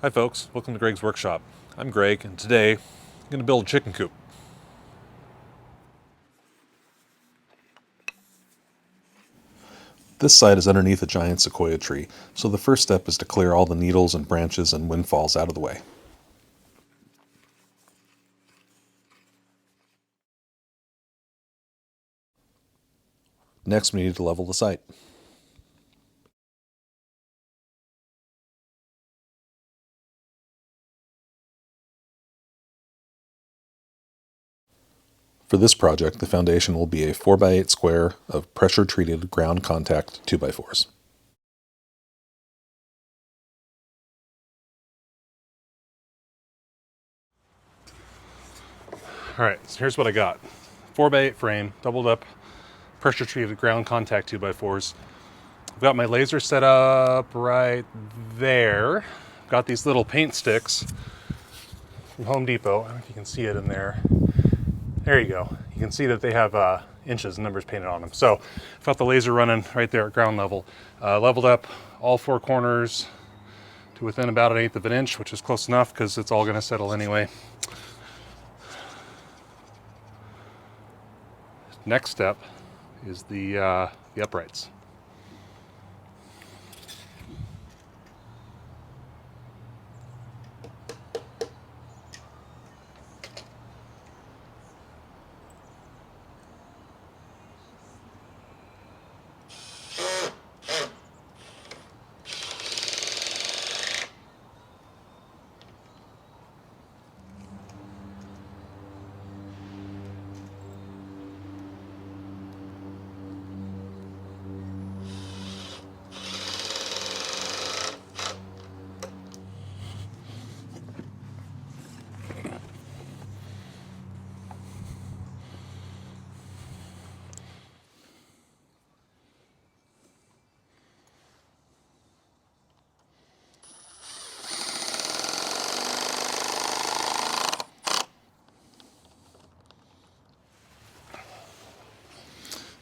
Hi folks, welcome to Greg's Workshop. I'm Greg, and today I'm going to build a chicken coop. This site is underneath a giant sequoia tree, so the first step is to clear all the needles and branches and windfalls out of the way. Next, we need to level the site. For this project, the foundation will be a 4x8 square of pressure-treated ground contact 2x4s. Alright, so here's what I got. 4x8 frame, doubled up, pressure-treated ground contact 2x4s. I've got my laser set up right there. Got these little paint sticks from Home Depot. I don't know if you can see it in there. There you go. You can see that they have inches and numbers painted on them. So I've got the laser running right there at ground level. Leveled up all four corners to within about 1/8 of an inch, which is close enough because it's all going to settle anyway. Next step is the uprights.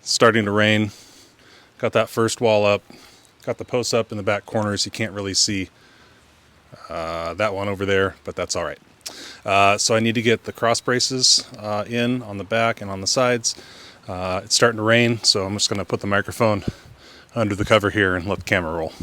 Starting to rain. Got that first wall up. Got the posts up in the back corners. You can't really see that one over there, but that's all right. So I need to get the cross braces in on the back and on the sides. It's starting to rain, so I'm just going to put the microphone under the cover here and let the camera roll.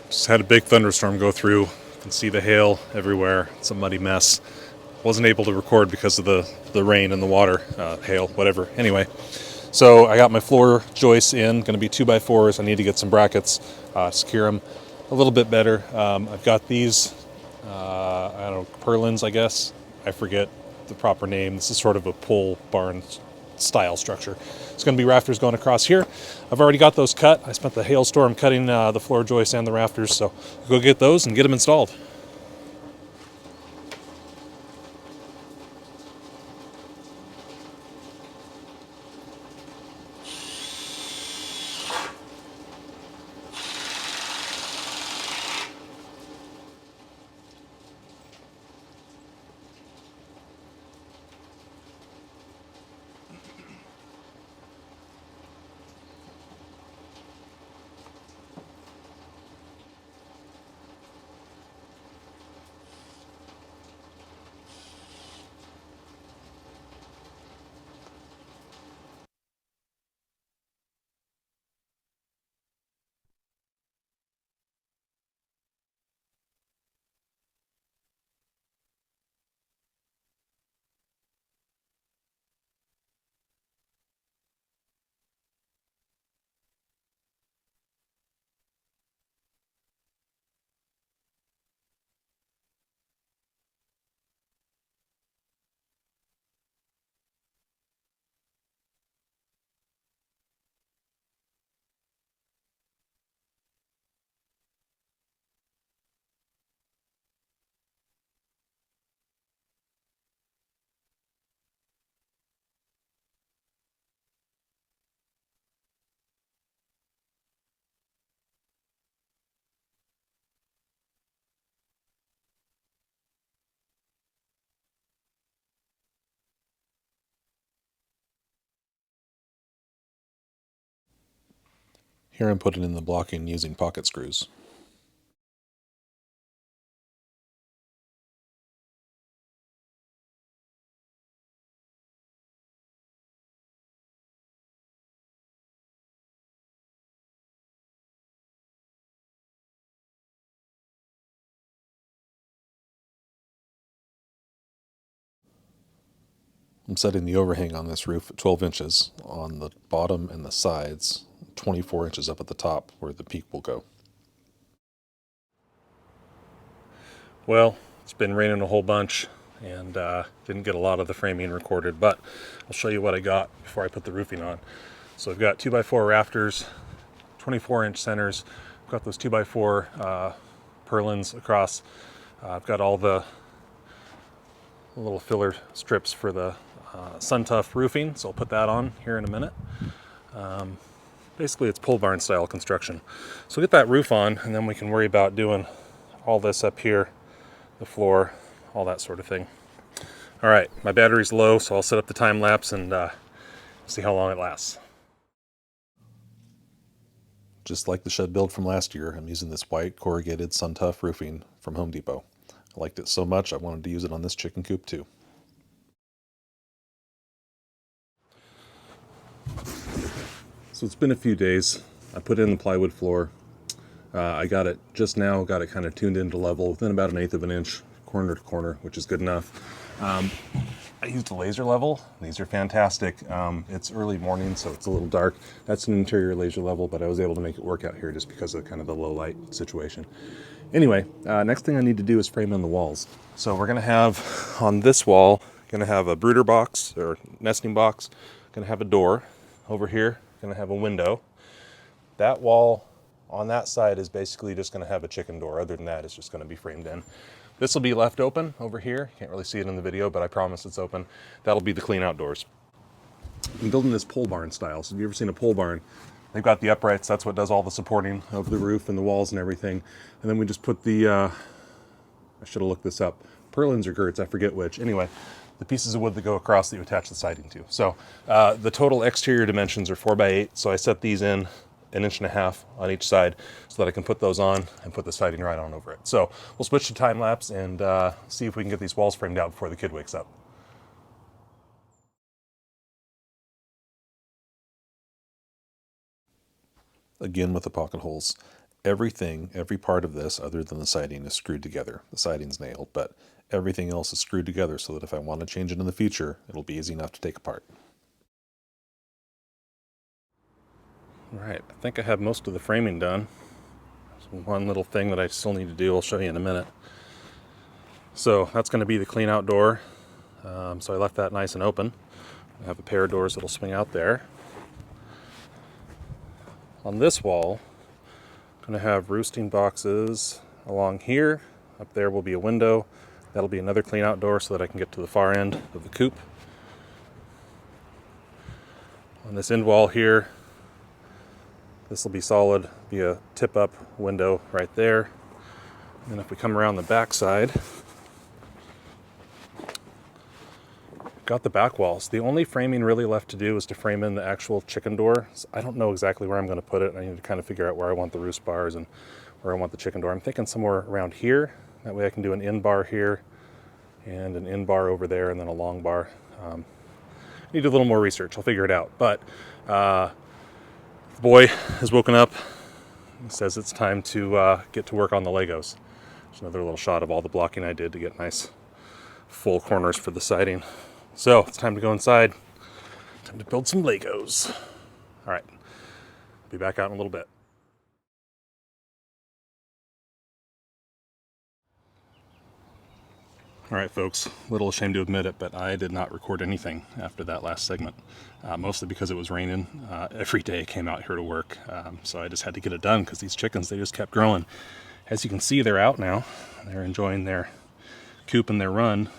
Just had a big thunderstorm go through. You can see the hail everywhere. It's a muddy mess. Wasn't able to record because of the rain and the water, hail, whatever. Anyway, so I got my floor joists in, going to be 2x4s. I need to get some brackets, secure them a little bit better. I've got these, I don't know, purlins, I guess. I forget the proper name. This is sort of a pole barn style structure. It's going to be rafters going across here. I've already got those cut. I spent the hailstorm cutting the floor joists and the rafters, so I'll go get those and get them installed. Here I'm putting in the blocking using pocket screws. I'm setting the overhang on this roof at 12 inches on the bottom and the sides, 24 inches up at the top where the peak will go. Well, it's been raining a whole bunch and didn't get a lot of the framing recorded, but I'll show you what I got before I put the roofing on. So I've got 2x4 rafters, 24-inch centers. I've got those 2x4 purlins across. I've got all the little filler strips for the SunTough roofing, so I'll put that on here in a minute. Basically, it's pole barn style construction. So we'll get that roof on, and then we can worry about doing all this up here, the floor, all that sort of thing. All right, my battery's low, so I'll set up the time lapse and see how long it lasts. Just like the shed build from last year, I'm using this white corrugated SunTough roofing from Home Depot. I liked it so much I wanted to use it on this chicken coop too. So it's been a few days. I put in the plywood floor. I got it just now, got it kind of tuned into level within about 1/8 of an inch, corner to corner, which is good enough. I used a laser level. These are fantastic. It's early morning, so it's a little dark. That's an interior laser level, but I was able to make it work out here just because of kind of the low light situation. Anyway, next thing I need to do is frame in the walls. So we're gonna have on this wall, gonna have a brooder box or nesting box, gonna have a door over here, gonna have a window. That wall on that side is basically just gonna have a chicken door. Other than that, it's just gonna be framed in. This will be left open over here. Can't really see it in the video, but I promise it's open. That'll be the clean outdoors. I'm building this pole barn style. So have you ever seen a pole barn? They've got the uprights. That's what does all the supporting of the roof and the walls and everything. And then we just put the, I should have looked this up. Purlins or girts, I forget which. Anyway, the pieces of wood that go across that you attach the siding to. So the total exterior dimensions are 4x8. So I set these in 1.5 inches on each side so that I can put those on and put the siding right on over it. So we'll switch to time lapse and see if we can get these walls framed out before the kid wakes up. Again with the pocket holes. Everything, every part of this other than the siding is screwed together. The siding's nailed, but everything else is screwed together so that if I want to change it in the future, it'll be easy enough to take apart. All right, I think I have most of the framing done. There's one little thing that I still need to do. I'll show you in a minute. So that's going to be the clean out door. So I left that nice and open. I have a pair of doors that'll swing out there. On this wall, I'm going to have roosting boxes along here. Up there will be a window. That'll be another clean out door so that I can get to the far end of the coop. On this end wall here, this will be solid, be a tip up window right there. And if we come around the back side, got the back walls. The only framing really left to do is to frame in the actual chicken door. So I don't know exactly where I'm going to put it. I need to kind of figure out where I want the roost bars and where I want the chicken door. I'm thinking somewhere around here. That way I can do an in bar here and an in bar over there and then a long bar. Need a little more research. I'll figure it out. But the boy has woken up. He says it's time to get to work on the Legos. There's another little shot of all the blocking I did to get nice full corners for the siding. So it's time to go inside. Time to build some Legos. All right, I'll be back out in a little bit. All right, folks, a little ashamed to admit it, but I did not record anything after that last segment, mostly because it was raining. Every day I came out here to work, so I just had to get it done because these chickens, they just kept growing. As you can see, they're out now. They're enjoying their Coop and their run.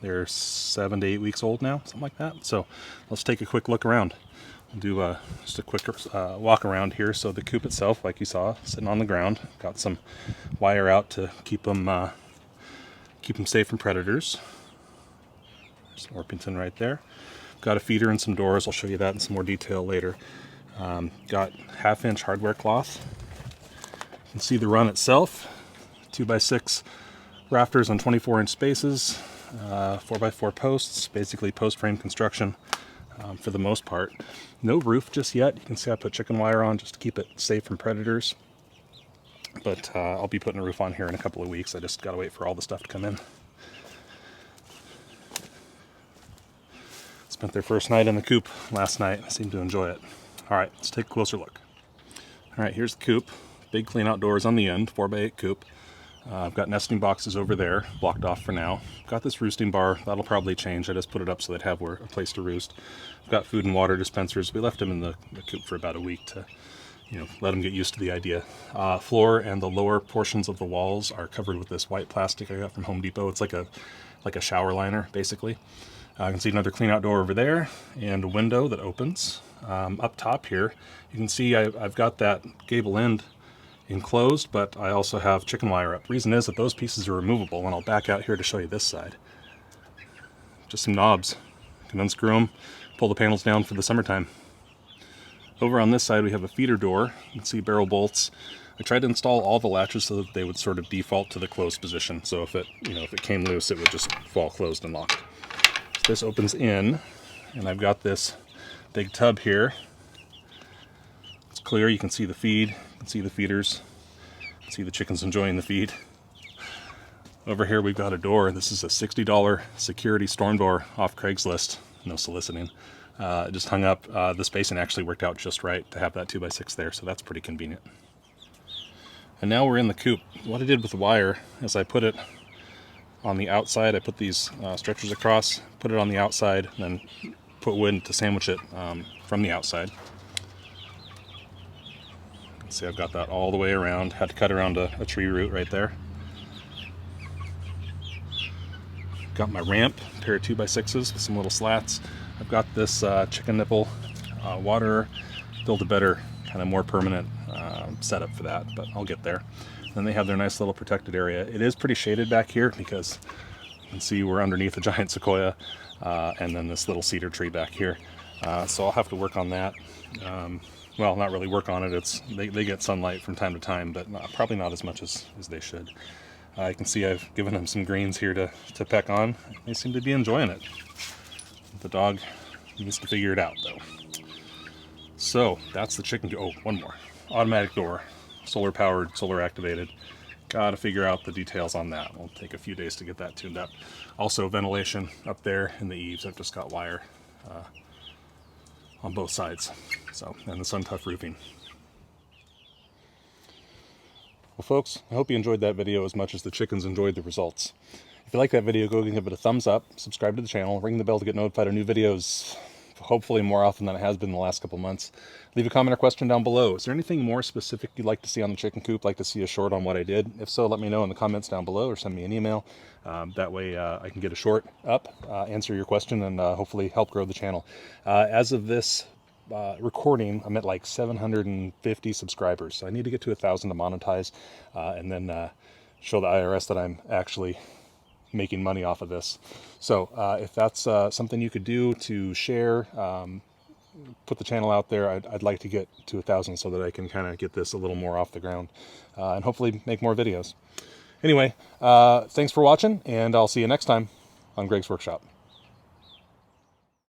They're 7 to 8 weeks old now, something like that. So let's take a quick look around. We'll do just a quick walk around here. So the coop itself, like you saw, sitting on the ground. Got some wire out to keep them safe from predators. There's an Orpington right there. Got a feeder and some doors. I'll show you that in some more detail later. Got 1/2-inch hardware cloth. You can see the run itself, 2x6 rafters on 24-inch spaces, 4x4 posts, basically post frame construction for the most part. No roof just yet. You can see I put chicken wire on just to keep it safe from predators. But I'll be putting a roof on here in a couple of weeks. I just gotta wait for all the stuff to come in. Spent their first night in the coop last night. I seem to enjoy it. All right, let's take a closer look. All right, here's the coop. Big clean outdoors on the end, 4x8 coop. I've got nesting boxes over there, blocked off for now. Got this roosting bar, that'll probably change. I just put it up so they'd have a place to roost. I've got food and water dispensers. We left them in the coop for about a week to, let them get used to the idea. Floor and the lower portions of the walls are covered with this white plastic I got from Home Depot. It's like a shower liner, basically. I can see another clean outdoor over there and a window that opens. Up top here, you can see I've got that gable end enclosed, but I also have chicken wire up. Reason is that those pieces are removable, and I'll back out here to show you this side. Just some knobs. You can unscrew them, pull the panels down for the summertime. Over on this side we have a feeder door. You can see barrel bolts. I tried to install all the latches so that they would sort of default to the closed position. So if it came loose, it would just fall closed and locked. So this opens in, and I've got this big tub here. It's clear. You can see the feed. You can see the feeders. You can see the chickens enjoying the feed. Over here we've got a door. This is a $60 security storm door off Craigslist. No soliciting. It just hung up. The spacing actually worked out just right to have that 2x6 there, so that's pretty convenient. And now we're in the coop. What I did with the wire is I put it on the outside. I put these stretchers across, put it on the outside, and then put wood to sandwich it from the outside. You can see I've got that all the way around. Had to cut around a tree root right there. Got my ramp, a pair of 2x6s with some little slats. I've got this chicken nipple waterer. Build a better, kind of more permanent setup for that, but I'll get there. Then they have their nice little protected area. It is pretty shaded back here because you can see we're underneath a giant sequoia and then this little cedar tree back here. So I'll have to work on that. Well, not really work on it. They get sunlight from time to time, but probably not as much as they should. You can see I've given them some greens here to peck on. They seem to be enjoying it. The dog needs to figure it out, though. So that's the chicken. Oh, one more. Automatic door, solar powered, solar activated. Got to figure out the details on that. It'll take a few days to get that tuned up. Also ventilation up there in the eaves. I've just got wire on both sides. So, and the sun-tough roofing. Well, folks, I hope you enjoyed that video as much as the chickens enjoyed the results. If you like that video, go and give it a thumbs up, subscribe to the channel, ring the bell to get notified of new videos, hopefully more often than it has been the last couple months. Leave a comment or question down below. Is there anything more specific you'd like to see on the chicken coop, like to see a short on what I did? If so, let me know in the comments down below or send me an email. That way I can get a short up, answer your question, and hopefully help grow the channel. As of this recording, I'm at like 750 subscribers, so I need to get to 1,000 to monetize and then show the IRS that I'm actually making money off of this. So if that's something you could do to share, put the channel out there, I'd like to get to 1,000 so that I can kind of get this a little more off the ground and hopefully make more videos. Anyway, thanks for watching, and I'll see you next time on Greg's Workshop.